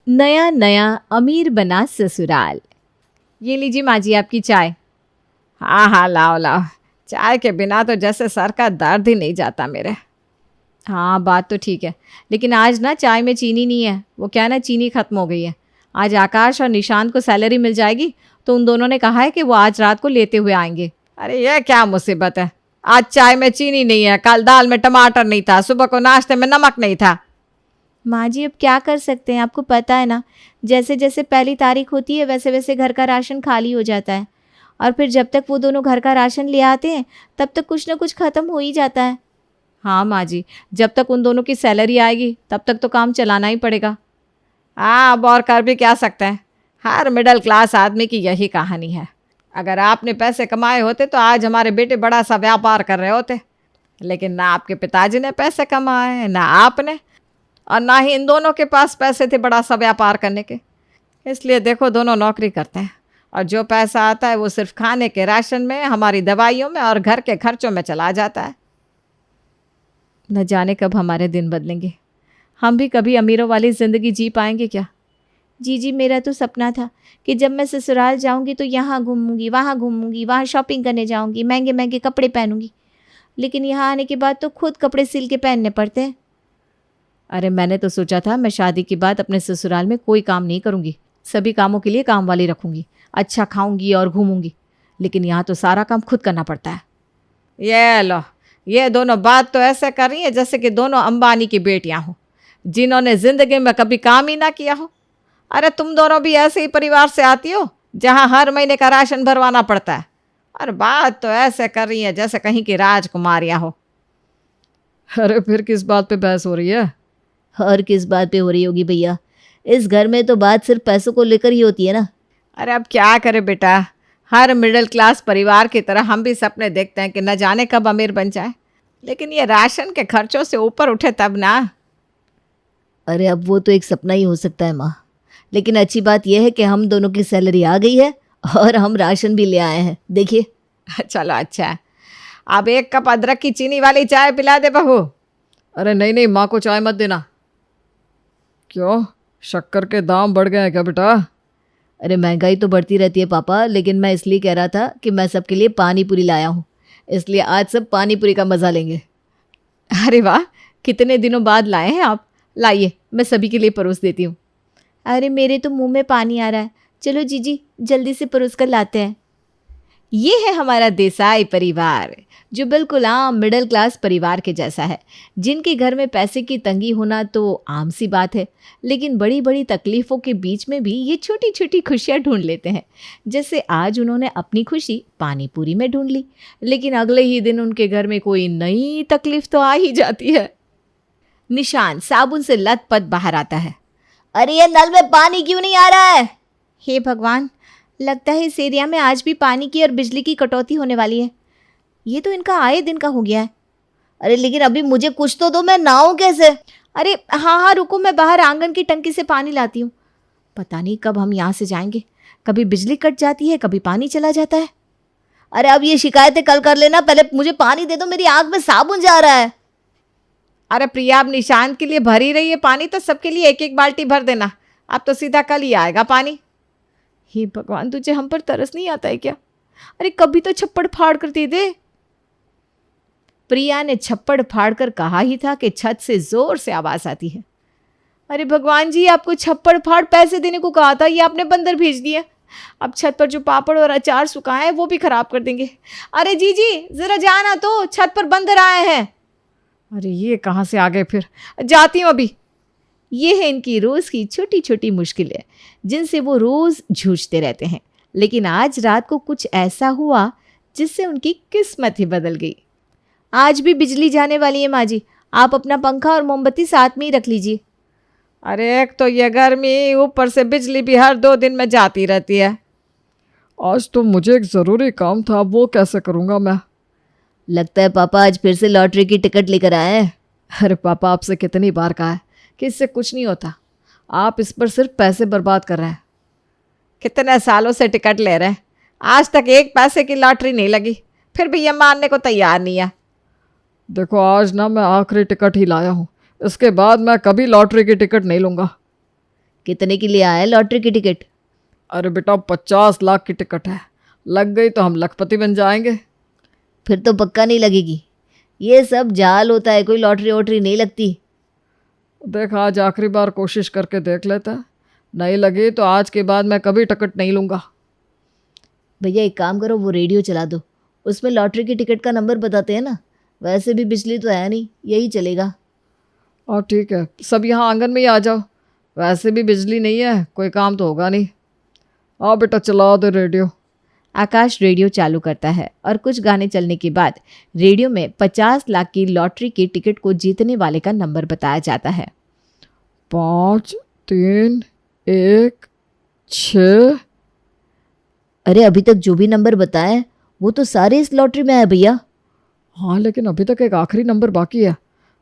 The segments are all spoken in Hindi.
नया नया अमीर बना ससुराल। ये लीजिए माँ जी आपकी चाय। हाँ हाँ, लाओ लाओ। चाय के बिना तो जैसे सर का दर्द ही नहीं जाता मेरे। हाँ बात तो ठीक है, लेकिन आज ना चाय में चीनी नहीं है। वो क्या है ना, चीनी ख़त्म हो गई है। आज आकाश और निशांत को सैलरी मिल जाएगी तो उन दोनों ने कहा है कि वो आज रात को लेते हुए आएंगे। अरे ये क्या मुसीबत है, आज चाय में चीनी नहीं है, कल दाल में टमाटर नहीं था, सुबह को नाश्ते में नमक नहीं था। माँ जी अब क्या कर सकते हैं, आपको पता है ना, जैसे जैसे पहली तारीख होती है वैसे वैसे घर का राशन खाली हो जाता है, और फिर जब तक वो दोनों घर का राशन ले आते हैं तब तक कुछ ना कुछ ख़त्म हो ही जाता है। हाँ माँ जी, जब तक उन दोनों की सैलरी आएगी तब तक तो काम चलाना ही पड़ेगा। हाँ, अब और कर भी क्या सकते हैं, हर मिडिल क्लास आदमी की यही कहानी है। अगर आपने पैसे कमाए होते तो आज हमारे बेटे बड़ा सा व्यापार कर रहे होते, लेकिन ना आपके पिताजी ने पैसे कमाए, ना आपने, और ना ही इन दोनों के पास पैसे थे बड़ा सा व्यापार करने के। इसलिए देखो, दोनों नौकरी करते हैं और जो पैसा आता है वो सिर्फ खाने के राशन में, हमारी दवाइयों में और घर के खर्चों में चला जाता है। न जाने कब हमारे दिन बदलेंगे, हम भी कभी अमीरों वाली ज़िंदगी जी पाएंगे क्या। जी मेरा तो सपना था कि जब मैं ससुराल जाऊंगी तो यहाँ घूमूंगी, वहाँ शॉपिंग करने जाऊंगी, महंगे महंगे कपड़े पहनूंगी, लेकिन यहाँ आने के बाद तो खुद कपड़े सिल के पहनने पड़ते हैं। अरे मैंने तो सोचा था मैं शादी के बाद अपने ससुराल में कोई काम नहीं करूंगी, सभी कामों के लिए काम वाली रखूंगी, अच्छा खाऊंगी और घूमूंगी, लेकिन यहाँ तो सारा काम खुद करना पड़ता है। ये लो, ये दोनों बात तो ऐसे कर रही है जैसे कि दोनों अंबानी की बेटियां हो, जिन्होंने जिंदगी में कभी काम ही ना किया हो। अरे तुम दोनों भी ऐसे ही परिवार से आती हो जहां हर महीने का राशन भरवाना पड़ता है, और बात तो ऐसे कर रही है जैसे कहीं की राजकुमारियां हो। अरे फिर किस बात पे बहस हो रही है? और किस बात पे हो रही होगी भैया, इस घर में तो बात सिर्फ पैसों को लेकर ही होती है ना। अरे अब क्या करे बेटा, हर मिडिल क्लास परिवार की तरह हम भी सपने देखते हैं कि न जाने कब अमीर बन जाए, लेकिन ये राशन के खर्चों से ऊपर उठे तब ना। अरे अब वो तो एक सपना ही हो सकता है माँ, लेकिन अच्छी बात यह है कि हम दोनों की सैलरी आ गई है और हम राशन भी ले आए हैं, देखिए। चलो अच्छा है, अब एक कप अदरक की चीनी वाली चाय पिला दे बहू। अरे नहीं नहीं, माँ को चाय मत देना। क्यों, शक्कर के दाम बढ़ गए हैं क्या बेटा? अरे महंगाई तो बढ़ती रहती है पापा, लेकिन मैं इसलिए कह रहा था कि मैं सबके लिए पानी पूरी लाया हूँ, इसलिए आज सब पानी पूरी का मज़ा लेंगे। अरे वाह, कितने दिनों बाद लाए हैं आप, लाइए मैं सभी के लिए परोस देती हूँ। अरे मेरे तो मुंह में पानी आ रहा है, चलो जीजी जल्दी से परोस कर लाते हैं। ये है हमारा देसाई परिवार, जो बिल्कुल आम मिडिल क्लास परिवार के जैसा है, जिनके घर में पैसे की तंगी होना तो आम सी बात है, लेकिन बड़ी बड़ी तकलीफ़ों के बीच में भी ये छोटी छोटी खुशियाँ ढूंढ लेते हैं। जैसे आज उन्होंने अपनी खुशी पानी पूरी में ढूंढ ली, लेकिन अगले ही दिन उनके घर में कोई नई तकलीफ तो आ ही जाती है। निशान साबुन से लथपथ बाहर आता है। अरे ये नल में पानी क्यों नहीं आ रहा है? हे भगवान, लगता है इस एरिया में आज भी पानी की और बिजली की कटौती होने वाली है। ये तो इनका आए दिन का हो गया है। अरे लेकिन अभी मुझे कुछ तो दो, मैं नहाऊं कैसे? अरे हाँ रुको, मैं बाहर आंगन की टंकी से पानी लाती हूँ। पता नहीं कब हम यहाँ से जाएंगे, कभी बिजली कट जाती है, कभी पानी चला जाता है। अरे अब ये शिकायतें कल कर लेना, पहले मुझे पानी दे दो, मेरी आंख में साबुन जा रहा है। अरे प्रिया, अब निशांत के लिए भर ही रही है पानी तो सबके लिए एक एक बाल्टी भर देना, अब तो सीधा कल ही आएगा पानी। हे भगवान, तुझे हम पर तरस नहीं आता है क्या? अरे कभी तो छप्पड़ फाड़ कर दे दे। प्रिया ने छप्पड़ फाड़ कर कहा ही था कि छत से जोर से आवाज आती है। अरे भगवान जी, आपको छप्पड़ फाड़ पैसे देने को कहा था, ये आपने बंदर भेज दिया। अब छत पर जो पापड़ और अचार सुखाए हैं वो भी खराब कर देंगे। अरे जी जरा जाना, तो छत पर बंदर आए हैं। अरे ये कहाँ से आ गए फिर, जाती हूँ अभी। ये है इनकी रोज़ की छोटी छोटी मुश्किलें, जिनसे वो रोज़ जूझते रहते हैं, लेकिन आज रात को कुछ ऐसा हुआ जिससे उनकी किस्मत ही बदल गई। आज भी बिजली जाने वाली है माँ जी, आप अपना पंखा और मोमबत्ती साथ में ही रख लीजिए। अरे एक तो ये गर्मी, ऊपर से बिजली भी हर 2 दिन में जाती रहती है। आज तो मुझे एक ज़रूरी काम था, वो कैसे करूँगा मैं? लगता है पापा आज फिर से लॉटरी की टिकट लेकर आए हैं। अरे पापा, आपसे कितनी बार कहा है कि इससे कुछ नहीं होता, आप इस पर सिर्फ पैसे बर्बाद कर रहे हैं। कितने सालों से टिकट ले रहे हैं, आज तक एक पैसे की लॉटरी नहीं लगी, फिर भी ये मानने को तैयार नहीं है। देखो आज ना मैं आखिरी टिकट ही लाया हूँ, इसके बाद मैं कभी लॉटरी की टिकट नहीं लूँगा। कितने की लिए आया लॉटरी की टिकट? अरे बेटा 50 लाख की टिकट है, लग गई तो हम लखपति बन जाएंगे। फिर तो पक्का नहीं लगेगी, ये सब जाल होता है, कोई लॉटरी वॉटरी नहीं लगती। देख आज आखिरी बार कोशिश करके देख लेते हैं, नहीं लगी तो आज के बाद मैं कभी टिकट नहीं लूँगा। भैया एक काम करो, वो रेडियो चला दो, उसमें लॉटरी की टिकट का नंबर बताते हैं ना। वैसे भी बिजली तो है नहीं, यही चलेगा। और ठीक है, सब यहाँ आंगन में ही आ जाओ, वैसे भी बिजली नहीं है, कोई काम तो होगा नहीं। आओ बेटा चला दे रेडियो। आकाश रेडियो चालू करता है और कुछ गाने चलने के बाद रेडियो में 50 लाख की लॉटरी की टिकट को जीतने वाले का नंबर बताया जाता है। 5 3 1 6। अरे अभी तक जो भी नंबर बताए हैं, वो तो सारे इस लॉटरी में है भैया। हाँ लेकिन अभी तक एक आखिरी नंबर बाकी है,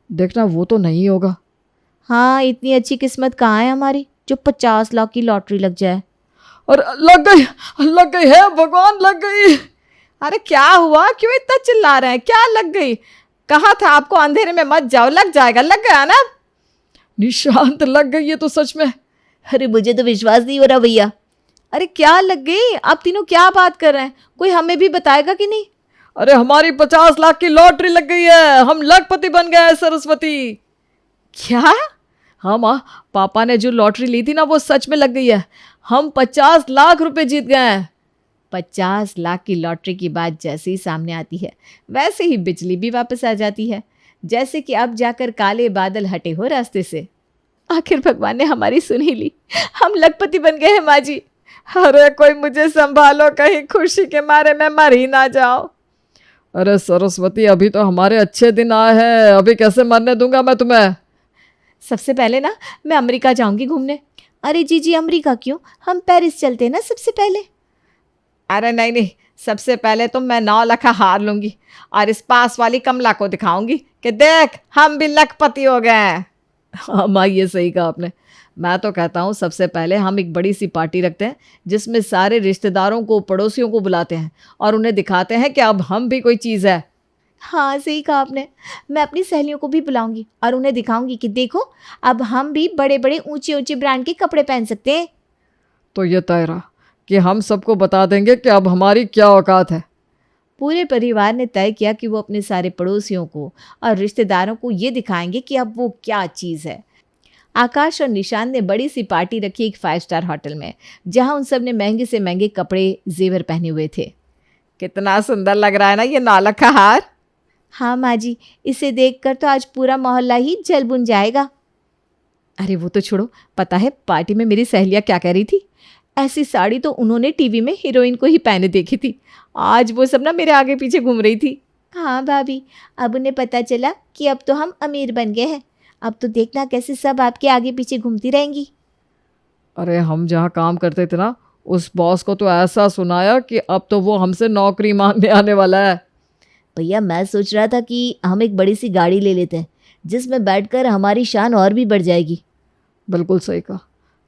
देखना वो तो नहीं होगा। हाँ, इतनी अच्छी किस्मत कहाँ है हमारी जो 50 लाख की लॉटरी लग जाए। और लग गई है भगवान, लग गई। अरे क्या हुआ, क्यों इतना चिल्ला रहे हैं, क्या लग गई? कहा था आपको अंधेरे में मत जाओ, लग जाएगा, लग गया ना? निशांत लग गई है तो सच में। अरे मुझे तो विश्वास नहीं हो रहा भैया। अरे क्या लग गई? आप तीनों क्या बात कर रहे हैं? कोई हमें भी बताएगा कि नहीं? अरे हमारी 50 लाख की लॉटरी लग गई है, हम लखपति बन गए सरस्वती। क्या? हाँ माँ, पापा ने जो लॉटरी ली थी ना वो सच में लग गई है, हम 50 लाख रुपए जीत गए हैं। 50 लाख की लॉटरी की बात जैसे ही सामने आती है वैसे ही बिजली भी वापस आ जाती है, जैसे कि अब जाकर काले बादल हटे हो रास्ते से। आखिर भगवान ने हमारी सुन ही ली, हम लखपति बन गए हैं माँ जी। अरे कोई मुझे संभालो, कहीं खुशी के मारे मैं मर ही ना जाओ। अरे सरस्वती अभी तो हमारे अच्छे दिन आए हैं, अभी कैसे मरने दूंगा मैं तुम्हें। सबसे पहले ना मैं अमेरिका जाऊंगी घूमने। अरे जी अमेरिका क्यों, हम पेरिस चलते हैं ना सबसे पहले। अरे नहीं, सबसे पहले तो मैं 9 लाख हार लूंगी और इस पास वाली कमला को दिखाऊंगी कि देख हम भी लखपति हो गए हैं। हाँ माँ ये सही कहा आपने, मैं तो कहता हूँ सबसे पहले हम एक बड़ी सी पार्टी रखते हैं जिसमें सारे रिश्तेदारों को पड़ोसियों को बुलाते हैं और उन्हें दिखाते हैं कि अब हम भी कोई चीज़ है। हाँ सही कहा आपने, मैं अपनी सहेलियों को भी बुलाऊंगी और उन्हें दिखाऊंगी कि देखो अब हम भी बड़े बड़े ऊंचे ऊंचे ब्रांड के कपड़े पहन सकते हैं। तो ये तय रहा कि हम सबको बता देंगे कि अब हमारी क्या औकात है। पूरे परिवार ने तय किया कि वो अपने सारे पड़ोसियों को और रिश्तेदारों को ये दिखाएंगे कि अब वो क्या चीज़ है। आकाश और निशान ने बड़ी सी पार्टी रखी एक 5 स्टार होटल में, जहां उन सब ने महंगे से महंगे कपड़े जेवर पहने हुए थे। कितना सुंदर लग रहा है ना ये 9 लाख का हार। हाँ माँ जी, इसे देखकर तो आज पूरा मोहल्ला ही जल बुन जाएगा। अरे वो तो छोड़ो, पता है पार्टी में मेरी सहेलियाँ क्या कह रही थी? ऐसी साड़ी तो उन्होंने टीवी में हीरोइन को ही पहने देखी थी, आज वो सब ना मेरे आगे पीछे घूम रही थी। हाँ भाभी, अब उन्हें पता चला कि अब तो हम अमीर बन गए हैं, अब तो देखना कैसे सब आपके आगे पीछे घूमती रहेंगी। अरे हम जहाँ काम करते थे ना उस बॉस को तो ऐसा सुनाया कि अब तो वो हमसे नौकरी मांगने आने वाला है। भैया मैं सोच रहा था कि हम एक बड़ी सी गाड़ी ले लेते हैं जिसमें बैठकर हमारी शान और भी बढ़ जाएगी। बिल्कुल सही कहा,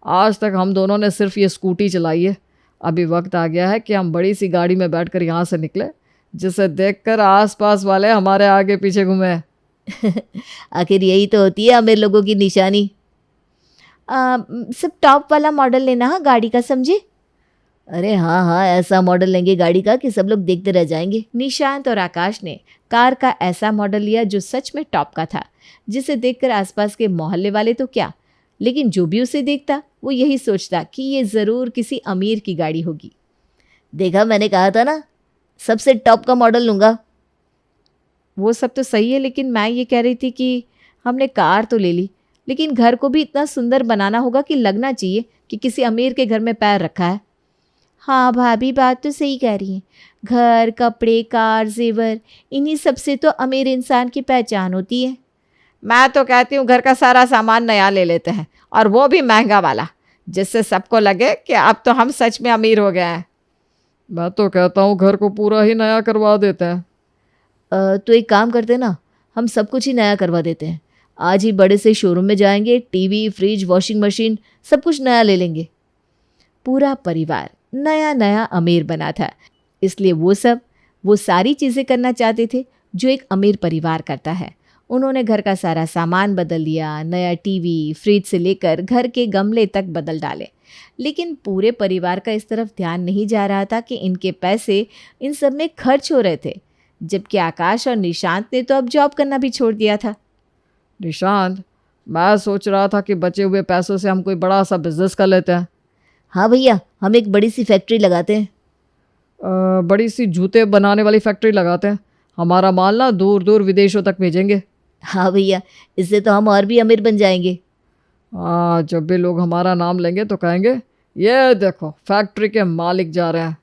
आज तक हम दोनों ने सिर्फ ये स्कूटी चलाई है, अभी वक्त आ गया है कि हम बड़ी सी गाड़ी में बैठकर यहाँ से निकले जिसे देखकर आसपास वाले हमारे आगे पीछे घूमे। आखिर यही तो होती है अमीर लोगों की निशानी। सब टॉप वाला मॉडल लेना हाँ गाड़ी का, समझे? अरे हाँ ऐसा मॉडल लेंगे गाड़ी का कि सब लोग देखते रह जाएंगे। निशांत और आकाश ने कार का ऐसा मॉडल लिया जो सच में टॉप का था, जिसे देखकर आसपास के मोहल्ले वाले तो क्या, लेकिन जो भी उसे देखता वो यही सोचता कि ये ज़रूर किसी अमीर की गाड़ी होगी। देखा, मैंने कहा था ना सबसे टॉप का मॉडल लूँगा। वो सब तो सही है, लेकिन मैं ये कह रही थी कि हमने कार तो ले ली, लेकिन घर को भी इतना सुंदर बनाना होगा कि लगना चाहिए कि किसी अमीर के घर में पैर रखा है। हाँ भाभी, बात तो सही कह रही हैं। घर, कपड़े, कार, जेवर, इन्हीं सब से तो अमीर इंसान की पहचान होती है। मैं तो कहती हूँ घर का सारा सामान नया ले लेते हैं, और वो भी महंगा वाला, जिससे सबको लगे कि अब तो हम सच में अमीर हो गए हैं। मैं तो कहता हूँ घर को पूरा ही नया करवा देते हैं। तो एक काम करते हैं ना, हम सब कुछ ही नया करवा देते हैं। आज ही बड़े से शोरूम में जाएंगे, टीवी, फ्रिज, वॉशिंग मशीन सब कुछ नया ले लेंगे। पूरा परिवार नया नया अमीर बना था, इसलिए वो सारी चीज़ें करना चाहते थे जो एक अमीर परिवार करता है। उन्होंने घर का सारा सामान बदल दिया, नया टीवी, फ्रिज से लेकर घर के गमले तक बदल डाले। लेकिन पूरे परिवार का इस तरफ ध्यान नहीं जा रहा था कि इनके पैसे इन सब में खर्च हो रहे थे, जबकि आकाश और निशांत ने तो अब जॉब करना भी छोड़ दिया था। निशांत, मैं सोच रहा था कि बचे हुए पैसों से हम कोई बड़ा सा बिजनेस कर लेते हैं। हाँ भैया, हम एक बड़ी सी फैक्ट्री लगाते हैं। बड़ी सी जूते बनाने वाली फैक्ट्री लगाते हैं। हमारा माल ना दूर दूर विदेशों तक भेजेंगे। हाँ भैया, इससे तो हम और भी अमीर बन जाएंगे। हाँ, जब भी लोग हमारा नाम लेंगे तो कहेंगे ये देखो फैक्ट्री के मालिक जा रहे हैं।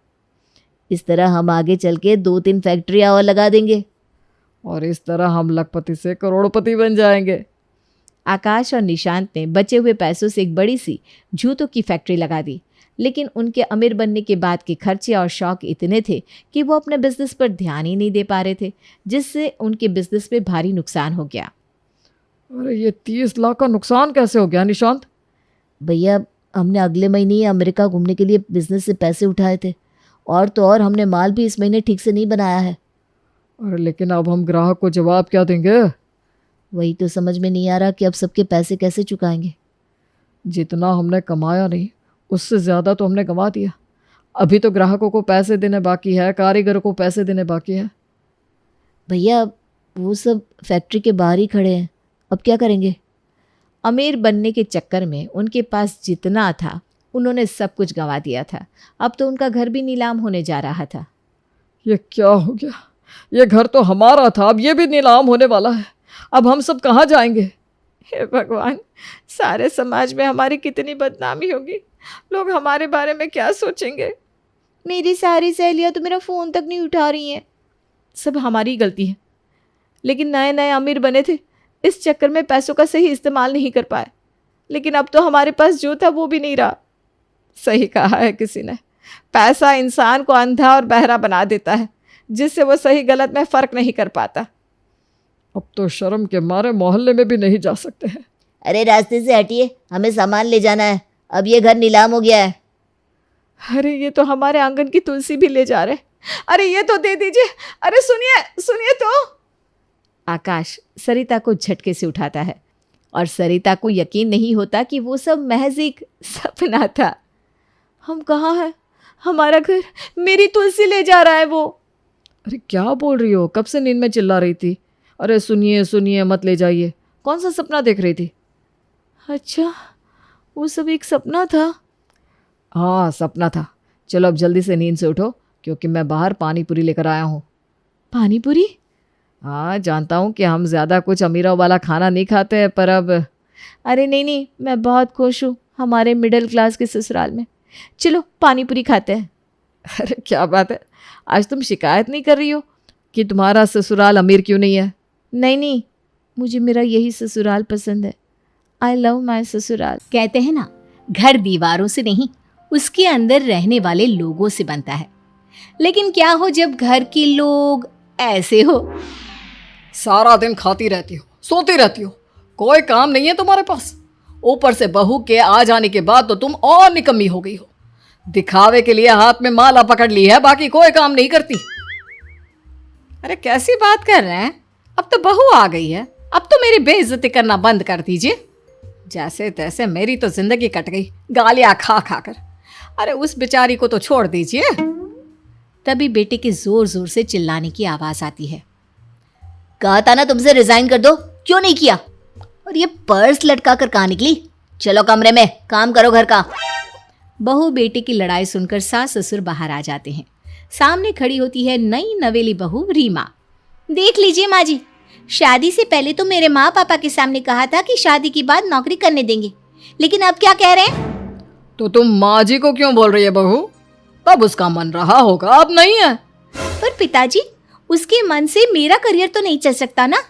इस तरह हम आगे चल के 2-3 फैक्ट्रियाँ और लगा देंगे और इस तरह हम लखपति से करोड़पति बन जाएंगे। आकाश और निशांत ने बचे हुए पैसों से एक बड़ी सी जूतों की फैक्ट्री लगा दी। लेकिन उनके अमीर बनने के बाद के खर्चे और शौक इतने थे कि वो अपने बिजनेस पर ध्यान ही नहीं दे पा रहे थे, जिससे उनके बिजनेस में भारी नुकसान हो गया। अरे ये 30 लाख का नुकसान कैसे हो गया निशांत? भैया, हमने अगले महीने ही अमेरिका घूमने के लिए बिजनेस से पैसे उठाए थे, और तो और हमने माल भी इस महीने ठीक से नहीं बनाया है। अरे लेकिन अब हम ग्राहक को जवाब क्या देंगे? वही तो समझ में नहीं आ रहा कि अब सबके पैसे कैसे चुकाएंगे। जितना हमने कमाया नहीं उससे ज़्यादा तो हमने कमा दिया। अभी तो ग्राहकों को पैसे देने बाकी है, कारीगरों को पैसे देने बाकी है। भैया, वो सब फैक्ट्री के बाहर ही खड़े हैं, अब क्या करेंगे? अमीर बनने के चक्कर में उनके पास जितना था उन्होंने सब कुछ गंवा दिया था। अब तो उनका घर भी नीलाम होने जा रहा था। ये क्या हो गया? ये घर तो हमारा था, अब ये भी नीलाम होने वाला है। अब हम सब कहाँ जाएंगे? हे भगवान, सारे समाज में हमारी कितनी बदनामी होगी। लोग हमारे बारे में क्या सोचेंगे। मेरी सारी सहेलियाँ तो मेरा फ़ोन तक नहीं उठा रही हैं। सब हमारी गलती है। लेकिन नए नए अमीर बने थे, इस चक्कर में पैसों का सही इस्तेमाल नहीं कर पाए। लेकिन अब तो हमारे पास जो था वो भी नहीं रहा। सही कहा है किसी ने, पैसा इंसान को अंधा और बहरा बना देता है, जिससे वो सही गलत में फ़र्क नहीं कर पाता। अब तो शर्म के मारे मोहल्ले में भी नहीं जा सकते हैं। अरे रास्ते से हटिए, हमें सामान ले जाना है, अब ये घर नीलाम हो गया है। अरे ये तो हमारे आंगन की तुलसी भी ले जा रहे। अरे ये तो दे दीजिए। अरे सुनिए सुनिए तो। आकाश सरिता को झटके से उठाता है और सरिता को यकीन नहीं होता कि वो सब महज एक सपना था। हम कहाँ हैं? हमारा घर, मेरी तुलसी ले जा रहा है वो। अरे क्या बोल रही हो? कब से नींद में चिल्ला रही थी। अरे सुनिए सुनिए, मत ले जाइए। कौन सा सपना देख रही थी? अच्छा, वो सब एक सपना था। हाँ, सपना था। चलो अब जल्दी से नींद से उठो, क्योंकि मैं बाहर पानी पूरी लेकर आया हूँ। पानी पूरी? हाँ, जानता हूँ कि हम ज़्यादा कुछ अमीरों वाला खाना नहीं खाते हैं, पर अब अरे नहीं नहीं, मैं बहुत खुश हूँ हमारे मिडिल क्लास के ससुराल में। चलो पानी पूरी खाते हैं। अरे क्या बात है, आज तुम शिकायत नहीं कर रही हो कि तुम्हारा ससुराल अमीर क्यों नहीं है? नहीं नहीं, मुझे मेरा यही ससुराल पसंद है। आई लव माई ससुराल। कहते हैं ना, घर दीवारों से नहीं, उसके अंदर रहने वाले लोगों से बनता है। लेकिन क्या हो जब घर के लोग ऐसे हो? सारा दिन खाती रहती हो, सोती रहती हो, कोई काम नहीं है तुम्हारे पास। ऊपर से बहू के आ जाने के बाद तो तुम और निकम्मी हो गई हो। दिखावे के लिए हाथ में माला पकड़ ली है, बाकी कोई काम नहीं करती। अरे कैसी बात कर रहे हैं? अब तो बहू आ गई है, अब तो मेरी बेइज्जती करना बंद कर दीजिए। जैसे तैसे मेरी तो जिंदगी कट गई गालियां खा खा कर। अरे उस बेचारी को तो छोड़ दीजिए। तभी बेटे के जोर जोर से चिल्लाने की आवाज आती है। कहा था ना तुमसे रिजाइन कर दो, क्यों नहीं किया? और ये पर्स लटका कर कहाँ निकली? चलो कमरे में, काम करो घर का। बहू बेटे की लड़ाई सुनकर सास ससुर बाहर आ जाते हैं। सामने खड़ी होती है नई नवेली बहू रीमा। देख लीजिए माँ जी, शादी से पहले तो मेरे माँ पापा के सामने कहा था कि शादी के बाद नौकरी करने देंगे, लेकिन अब क्या कह रहे हैं? तो तुम माँ जी को क्यों बोल रही है बहू? तब उसका मन रहा होगा, अब नहीं है। पर पिताजी, उसके मन से मेरा करियर तो नहीं चल सकता ना।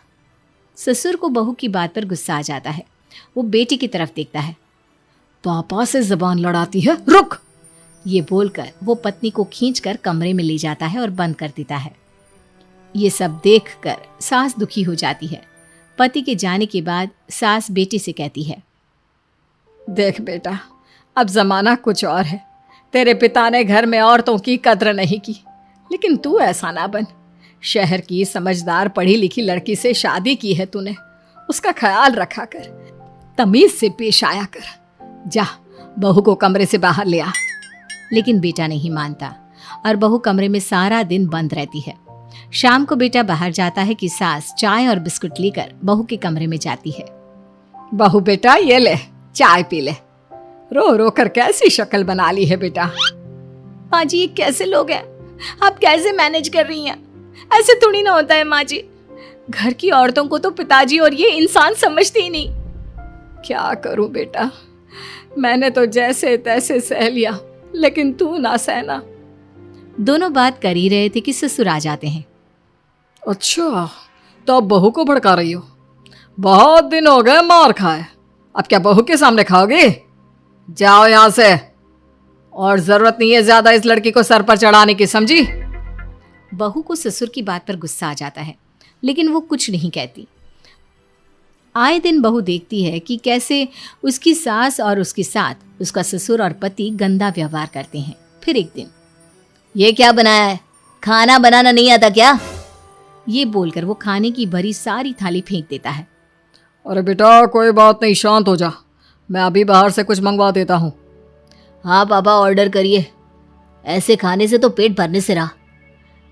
ससुर को बहू की बात पर गुस्सा आ जाता है। वो बेटी की तरफ देखता है। पापा से जबान लड़ाती है, रुक। ये बोलकर वो पत्नी को खींचकर कमरे में ले जाता है और बंद कर देता है। ये सब देखकर सास दुखी हो जाती है। पति के जाने के बाद सास बेटी से कहती है, देख बेटा, अब जमाना कुछ और है। तेरे पिता ने घर में औरतों की कद्र नहीं की, लेकिन तू ऐसा ना बन। शहर की समझदार पढ़ी लिखी लड़की से शादी की है तूने, उसका ख्याल रखा कर, तमीज से पेश आया कर। जा बहू को कमरे से बाहर ले आ। लेकिन बेटा नहीं मानता और बहू कमरे में सारा दिन बंद रहती है। शाम को बेटा बाहर जाता है कि सास चाय और बिस्कुट लेकर बहू के कमरे में जाती है। बहू बेटा ये ले, चाय पी ले। रो रो कर कैसी शक्ल बना ली है बेटा। माँ जी ये कैसे लोग हैं, आप कैसे मैनेज कर रही हैं? ऐसे थोड़ी ना होता है माँ जी। घर की औरतों को तो पिताजी और ये इंसान समझते ही नहीं। क्या करूं बेटा, मैंने तो जैसे तैसे सह लिया, लेकिन तू ना सहना। दोनों बात कर ही रहे थे कि ससुर आ जाते हैं। अच्छा, तो अब बहू को भड़का रही हो? बहुत दिन हो गए मार खाए, अब क्या बहू के सामने खाओगे? जाओ यहाँ से, और जरूरत नहीं है ज्यादा इस लड़की को सर पर चढ़ाने की, समझी? बहू को ससुर की बात पर गुस्सा आ जाता है, लेकिन वो कुछ नहीं कहती। आए दिन बहू देखती है कि कैसे उसकी सास और उसके साथ उसका ससुर और पति गंदा व्यवहार करते हैं। फिर एक दिन, ये क्या बनाया है? खाना बनाना नहीं आता क्या? ये बोलकर वो खाने की भरी सारी थाली फेंक देता है। अरे बेटा कोई बात नहीं, शांत हो जा, मैं अभी बाहर से कुछ मंगवा देता हूँ। हाँ पापा ऑर्डर करिए, ऐसे खाने से तो पेट भरने से रहा।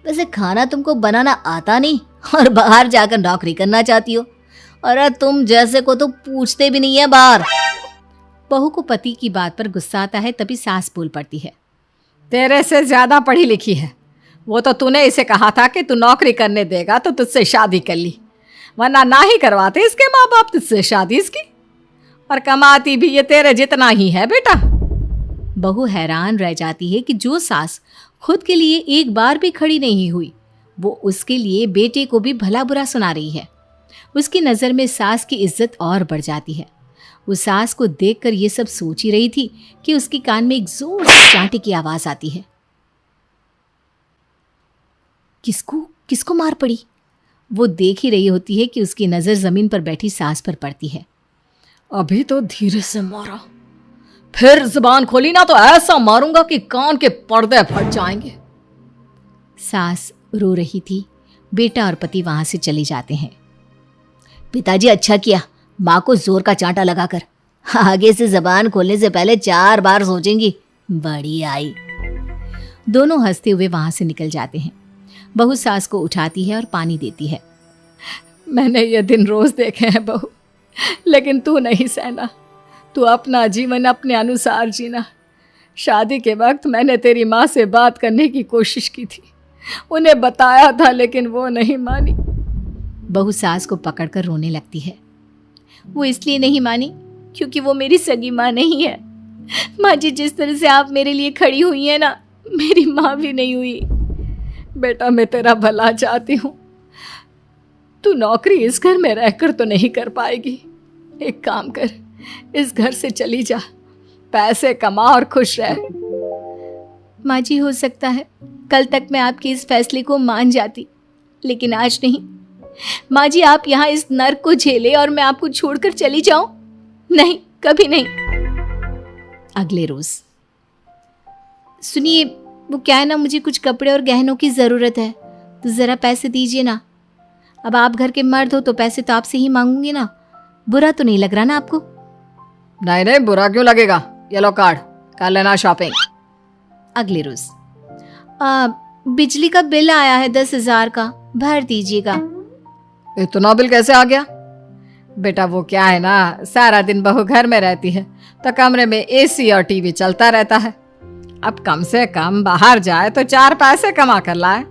वैसे खाना तुमको बनाना आता नहीं और बाहर जाकर नौकरी करना चाहती हो। अरे तुम जैसे को तो पूछते भी नहीं है बाहर। बहू को पति की बात पर गुस्सा आता है, तभी सास बोल पड़ती है। तेरे से ज्यादा पढ़ी लिखी है, वो तो तूने इसे कहा था कि तू नौकरी करने देगा तो तुझसे शादी कर ली, वरना ना ही करवाते इसके माँ बाप तुझसे शादी इसकी। और कमाती भी ये तेरे जितना ही है बेटा। बहू हैरान रह जाती है कि जो सास खुद के लिए एक बार भी खड़ी नहीं हुई, वो उसके लिए बेटे को भी भला बुरा सुना रही है। उसकी नज़र में सास की इज्जत और बढ़ जाती है। वो सास को देखकर ये सब सोच ही रही थी कि उसके कान में एक जोर से चांटे की आवाज आती है। किसको मार पड़ी? वो देख ही रही होती है कि उसकी नज़र जमीन पर बैठी सास पर पड़ती है। अभी तो धीरे से मारा, फिर जुबान खोली ना तो ऐसा मारूंगा कि कान के पर्दे फट जाएंगे। सास रो रही थी। बेटा और पति वहां से चले जाते हैं। पिताजी अच्छा किया माँ को जोर का चांटा लगाकर। आगे से जबान खोलने से पहले 4 बार सोचेंगी। बड़ी आई। दोनों हंसते हुए वहां से निकल जाते हैं। बहू सास को उठाती है और पानी देती है। मैंने ये दिन रोज देखे हैं बहू, लेकिन तू नहीं सहना। तू अपना जीवन अपने अनुसार जीना। शादी के वक्त मैंने तेरी माँ से बात करने की कोशिश की थी, उन्हें बताया था, लेकिन वो नहीं मानी। बहू सास को पकड़कर रोने लगती है। वो इसलिए नहीं मानी क्योंकि वो मेरी सगी माँ नहीं है। माँ जी जिस तरह से आप मेरे लिए खड़ी हुई है ना, मेरी माँ भी नहीं हुई। बेटा मैं तेरा भला चाहती हूँ, तू नौकरी इस घर में रहकर तो नहीं कर पाएगी। एक काम कर, इस घर से चली जा, पैसे कमा और खुश रह। माँ जी हो सकता है कल तक मैं आपके इस फैसले को मान जाती, लेकिन आज नहीं। माँ जी आप यहाँ इस नर्क को झेले और मैं आपको छोड़कर चली जाऊं? नहीं, कभी नहीं। अगले रोज, सुनिए वो क्या है ना, मुझे कुछ कपड़े और गहनों की ज़रूरत है, तो ज़रा पैसे दीजिए ना। अब आप घर के मर्द हो तो पैसे तो आपसे ही मांगूंगी ना, बुरा तो नहीं लग रहा ना आपको? नहीं नहीं, बुरा क्यों लगेगा, ये लो कार्ड, कर लेना शॉपिंग। अगले रोज, बिजली का बिल आया है 10,000 का, भर दीजिएगा। इतना बिल कैसे आ गया? बेटा वो क्या है ना, सारा दिन बहू घर में रहती है तो कमरे में एसी और टीवी चलता रहता है। अब कम से कम बाहर जाए तो 4 पैसे कमा कर लाए,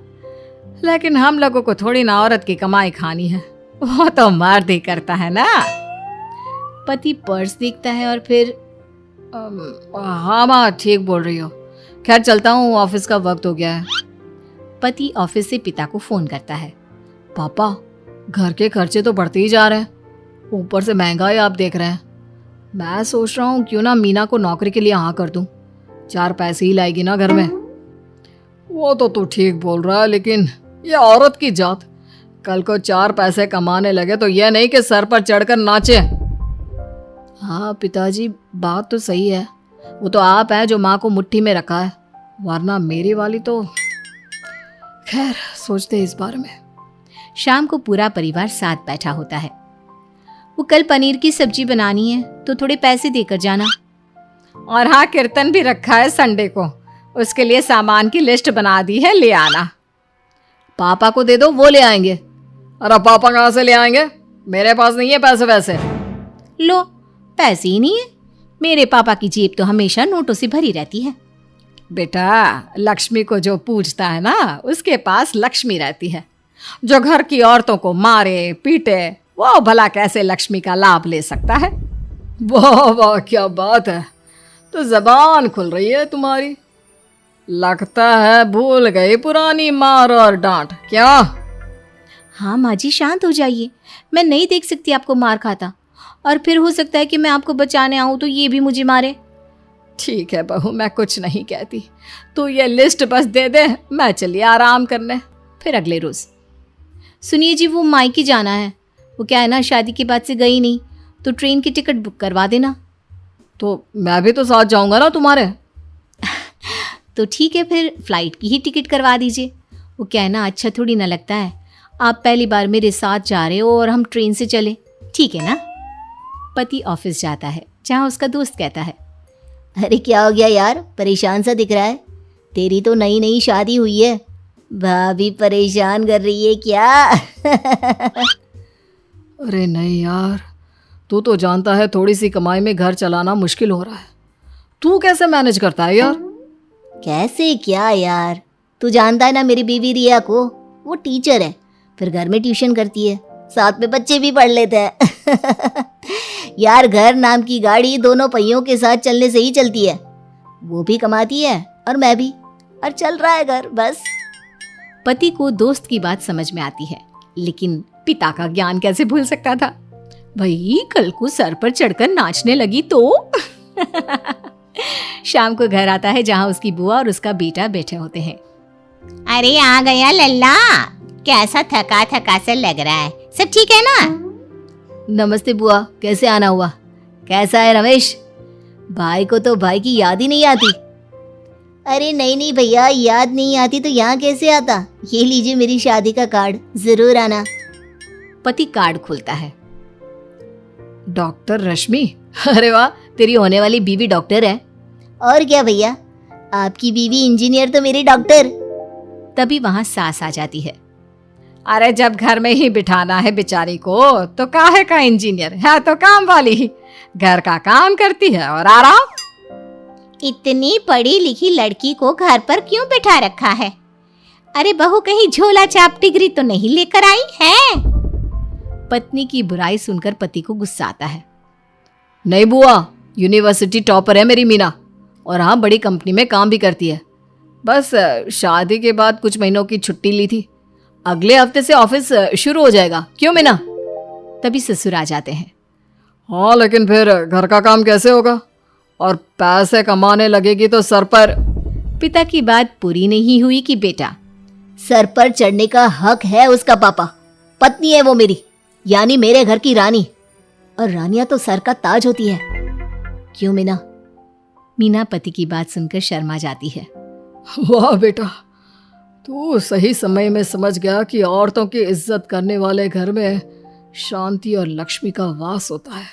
लेकिन हम लोगों को थोड़ी ना औरत की कमाई खानी है, वो तो मर्द ही करता है ना। पति पर्स देखता है और फिर हाँ माँ ठीक बोल रही हो, खैर चलता हूँ, ऑफिस का वक्त हो गया है। पति ऑफिस से पिता को फोन करता है। पापा घर के खर्चे तो बढ़ते ही जा रहे हैं, ऊपर से महंगाई आप देख रहे हैं। मैं सोच रहा हूँ क्यों ना मीना को नौकरी के लिए हाँ कर दूँ, 4 पैसे ही लाएगी ना घर में। वो तो तू ठीक बोल रहा है, लेकिन ये औरत की जात, कल को 4 पैसे कमाने लगे तो यह नहीं कि सर पर चढ़कर नाचे। हाँ पिताजी बात तो सही है, वो तो आप हैं जो माँ को मुट्ठी में रखा है, वरना मेरी वाली तो। खैर सोचते हैं इस बारे में। शाम को पूरा परिवार साथ बैठा होता है। वो कल पनीर की सब्जी बनानी है तो थोड़े पैसे देकर जाना। और हाँ, कीर्तन भी रखा है संडे को, उसके लिए सामान की लिस्ट बना दी है, ले आना। पापा को दे दो, वो ले आएंगे। अरे पापा कहाँ से ले आएंगे, मेरे पास नहीं है पैसे वैसे। लो, पैसे ही नहीं है। मेरे पापा की जेब तो हमेशा नोटों से भरी रहती है। बेटा, लक्ष्मी को जो पूछता है ना, उसके पास लक्ष्मी रहती है। जो घर की औरतों को मारे पीटे, वो भला कैसे लक्ष्मी का लाभ ले सकता है? वाह वाह, क्या बात है, तो जबान खुल रही है तुम्हारी। लगता है भूल गई पुरानी मार और डांट। क्या? हाँ माँ जी, शांत हो जाइए। मैं नहीं देख सकती आपको मार खाता, और फिर हो सकता है कि मैं आपको बचाने आऊँ तो ये भी मुझे मारे। ठीक है बहू, मैं कुछ नहीं कहती, तू ये लिस्ट बस दे दे, मैं चली आराम करने। फिर अगले रोज, सुनिए जी, वो मायके जाना है। वो क्या है ना, शादी के बाद से गई नहीं, तो ट्रेन की टिकट बुक करवा देना। तो मैं भी तो साथ जाऊंगा ना तुम्हारे। तो ठीक है, फिर फ्लाइट की ही टिकट करवा दीजिए। वो क्या है ना, अच्छा थोड़ी ना लगता है आप पहली बार मेरे साथ जा रहे हो और हम ट्रेन से चले, ठीक है ना। पति ऑफिस जाता है, जहाँ उसका दोस्त कहता है, अरे क्या हो गया यार, परेशान सा दिख रहा है। तेरी तो नई नई शादी हुई है, भाभी परेशान कर रही है क्या? अरे नहीं यार, तू तो जानता है थोड़ी सी कमाई में घर चलाना मुश्किल हो रहा है। तू कैसे मैनेज करता है यार? कैसे क्या यार, तू जानता है ना मेरी बीवी रिया को, वो टीचर है, फिर घर में ट्यूशन करती है, साथ में बच्चे भी पढ़ लेते हैं। यार घर नाम की गाड़ी दोनों पहियों के साथ चलने से ही चलती है। वो भी कमाती है और मैं भी, और चल रहा है घर बस। पति को दोस्त की बात समझ में आती है, लेकिन पिता का ज्ञान कैसे भूल सकता था। भाई कल को सर पर चढ़कर नाचने लगी तो। शाम को घर आता है, जहाँ उसकी बुआ और उसका बेटा बैठे होते हैं। अरे आ गया लल्ला, कैसा थका थका सा लग रहा है, सब ठीक है ना? नमस्ते बुआ, कैसे आना हुआ? कैसा है रमेश? भाई को तो भाई की याद ही नहीं आती। अरे नहीं नहीं भैया, याद नहीं आती तो यहाँ कैसे आता? ये लीजिए मेरी शादी का कार्ड, जरूर आना। पति कार्ड खोलता है। डॉक्टर रश्मि? अरे वाह, तेरी होने वाली बीवी डॉक्टर है। और क्या भैया, आपकी बीवी इंजीनियर तो मेरी डॉक्टर। तभी वहां सास आ जाती है। अरे जब घर में ही बिठाना है बेचारी को, तो काहे का इंजीनियर है, तो काम वाली ही, घर का काम करती है और आराम। इतनी पढ़ी लिखी लड़की को घर पर क्यों बिठा रखा है? अरे बहू कहीं झोला छाप डिग्री तो नहीं लेकर आई है? पत्नी की बुराई सुनकर पति को गुस्सा आता है। नहीं बुआ, यूनिवर्सिटी टॉपर है मेरी मीना, और हाँ बड़ी कंपनी में काम भी करती है। बस शादी के बाद कुछ महीनों की छुट्टी ली थी, अगले हफ्ते से ऑफिस शुरू हो जाएगा। क्यों मीना? तभी ससुर आ जाते हैं। हाँ लेकिन फिर घर का काम कैसे होगा, और पैसे कमाने लगेगी तो सर पर। पिता की बात पूरी नहीं हुई कि बेटा, सर पर चढ़ने का हक है उसका पापा। पत्नी है वो मेरी, यानी मेरे घर की रानी, और रानियां तो सर का ताज होती है। क्यों मीना? मीना पति की बात सुनकर शर्मा जाती है। वाह बेटा, तू सही समय में समझ गया कि औरतों की इज्जत करने वाले घर में शांति और लक्ष्मी का वास होता है।